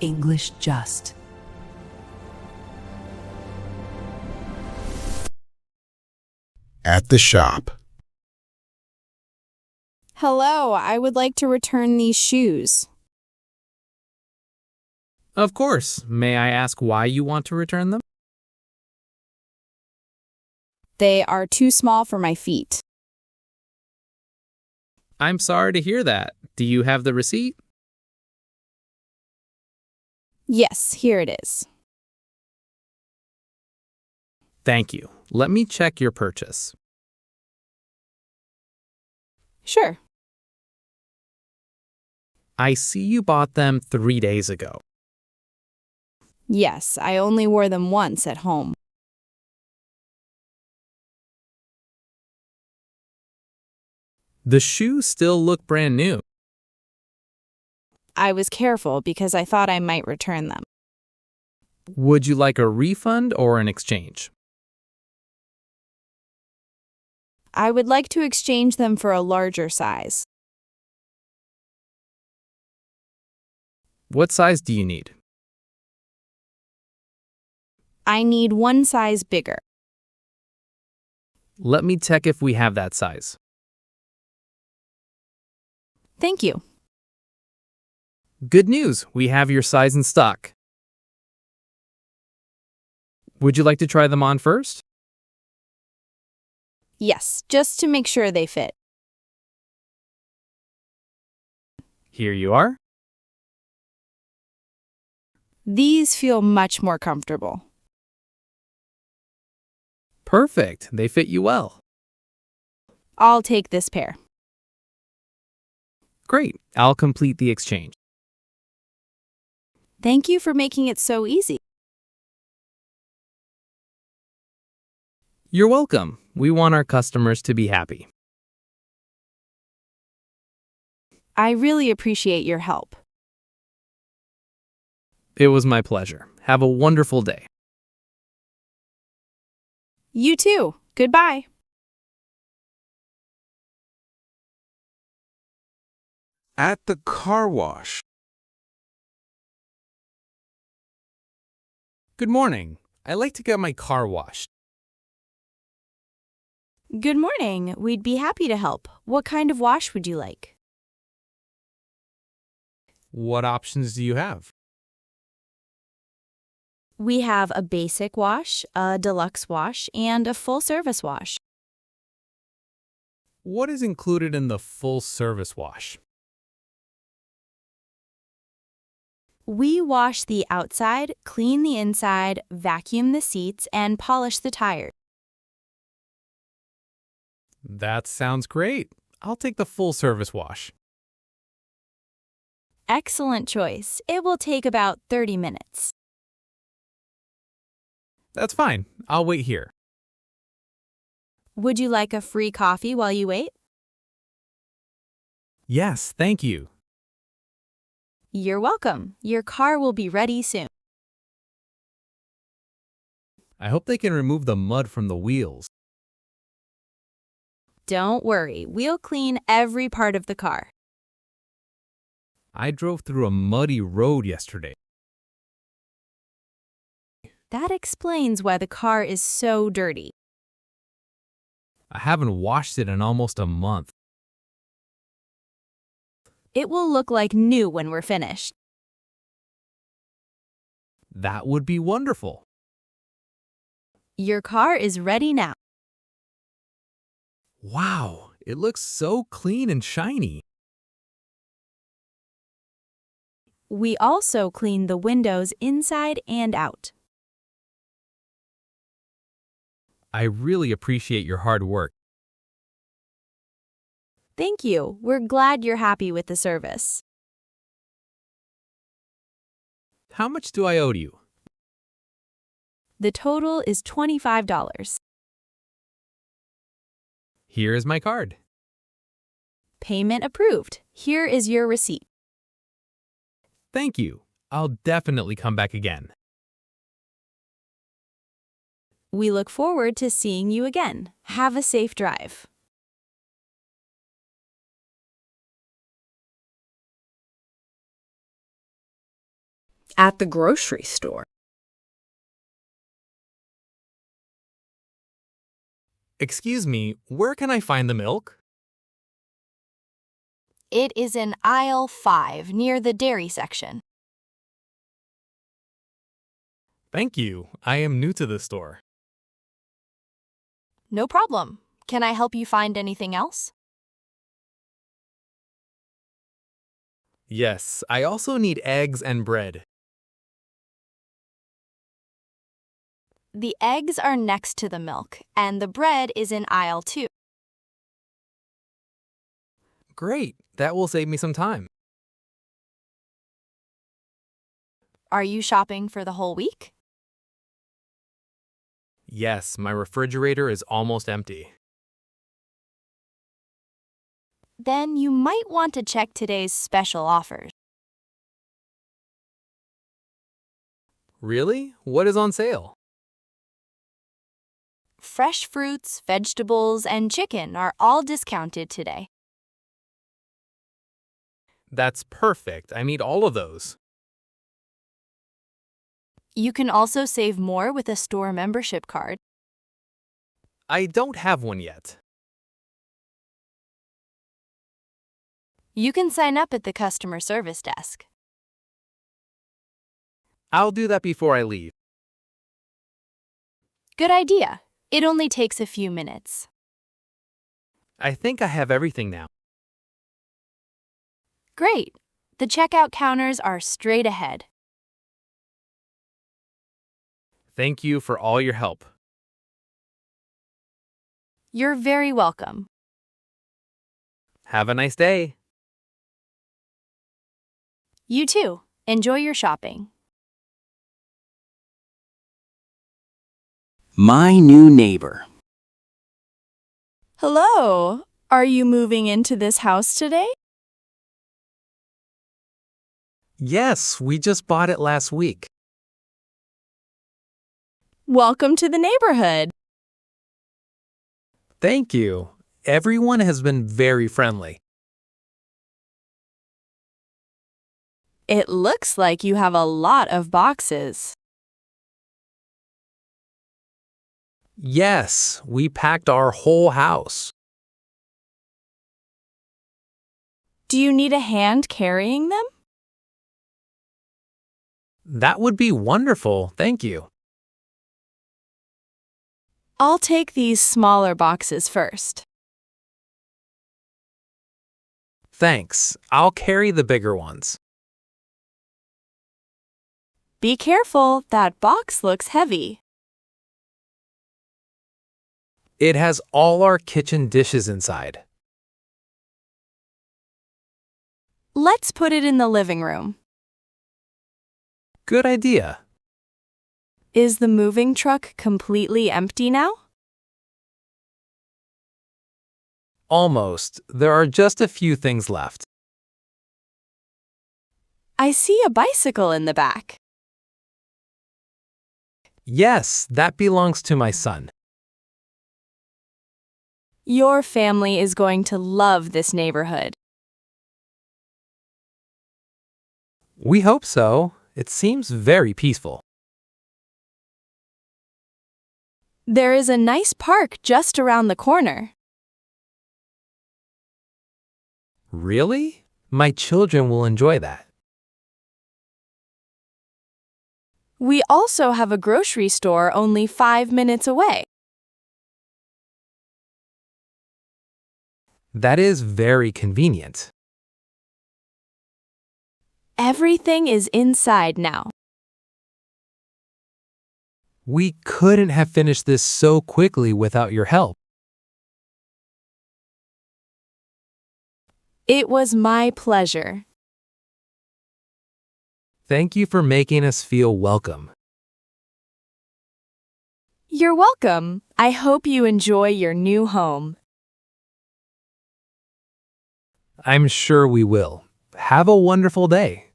English Just. At the shop. Hello, I would like to return these shoes. Of course. May I ask why you want to return them? They are too small for my feet. I'm sorry to hear that. Do you have the receipt? Yes, here it is. Thank you. Let me check your purchase. Sure. I see you bought them 3 days ago. Yes, I only wore them once at home. The shoes still look brand new. I was careful because I thought I might return them. Would you like a refund or an exchange? I would like to exchange them for a larger size. What size do you need? I need one size bigger. Let me check if we have that size. Thank you. Good news, we have your size in stock. Would you like to try them on first? Yes, just to make sure they fit. Here you are. These feel much more comfortable. Perfect, they fit you well. I'll take this pair. Great, I'll complete the exchange. Thank you for making it so easy. You're welcome. We want our customers to be happy. I really appreciate your help. It was my pleasure. Have a wonderful day. You too. Goodbye. At the car wash. Good morning. I'd like to get my car washed. Good morning. We'd be happy to help. What kind of wash would you like? What options do you have? We have a basic wash, a deluxe wash, and a full-service wash. What is included in the full-service wash? We wash the outside, clean the inside, vacuum the seats, and polish the tires. That sounds great. I'll take the full-service wash. Excellent choice. It will take about 30 minutes. That's fine. I'll wait here. Would you like a free coffee while you wait? Yes, thank you. You're welcome. Your car will be ready soon. I hope they can remove the mud from the wheels. Don't worry, we'll clean every part of the car. I drove through a muddy road yesterday. That explains why the car is so dirty. I haven't washed it in almost a month. It will look like new when we're finished. That would be wonderful. Your car is ready now. Wow, it looks so clean and shiny. We also clean the windows inside and out. I really appreciate your hard work. Thank you. We're glad you're happy with the service. How much do I owe you? The total is $25. Here is my card. Payment approved. Here is your receipt. Thank you. I'll definitely come back again. We look forward to seeing you again. Have a safe drive. At the grocery store. Excuse me, where can I find the milk? It is in aisle 5 near the dairy section. Thank you. I am new to this store. No problem. Can I help you find anything else? Yes, I also need eggs and bread. The eggs are next to the milk, and the bread is in aisle 2. Great, that will save me some time. Are you shopping for the whole week? Yes, my refrigerator is almost empty. Then you might want to check today's special offers. Really? What is on sale? Fresh fruits, vegetables, and chicken are all discounted today. That's perfect. I need all of those. You can also save more with a store membership card. I don't have one yet. You can sign up at the customer service desk. I'll do that before I leave. Good idea. It only takes a few minutes. I think I have everything now. Great. The checkout counters are straight ahead. Thank you for all your help. You're very welcome. Have a nice day. You too. Enjoy your shopping. My new neighbor. Hello. Are you moving into this house today? Yes, we just bought it last week. Welcome to the neighborhood. Thank you. Everyone has been very friendly. It looks like you have a lot of boxes. Yes, we packed our whole house. Do you need a hand carrying them? That would be wonderful, thank you. I'll take these smaller boxes first. Thanks, I'll carry the bigger ones. Be careful, that box looks heavy. It has all our kitchen dishes inside. Let's put it in the living room. Good idea. Is the moving truck completely empty now? Almost. There are just a few things left. I see a bicycle in the back. Yes, that belongs to my son. Your family is going to love this neighborhood. We hope so. It seems very peaceful. There is a nice park just around the corner. Really? My children will enjoy that. We also have a grocery store only 5 minutes away. That is very convenient. Everything is inside now. We couldn't have finished this so quickly without your help. It was my pleasure. Thank you for making us feel welcome. You're welcome. I hope you enjoy your new home. I'm sure we will. Have a wonderful day.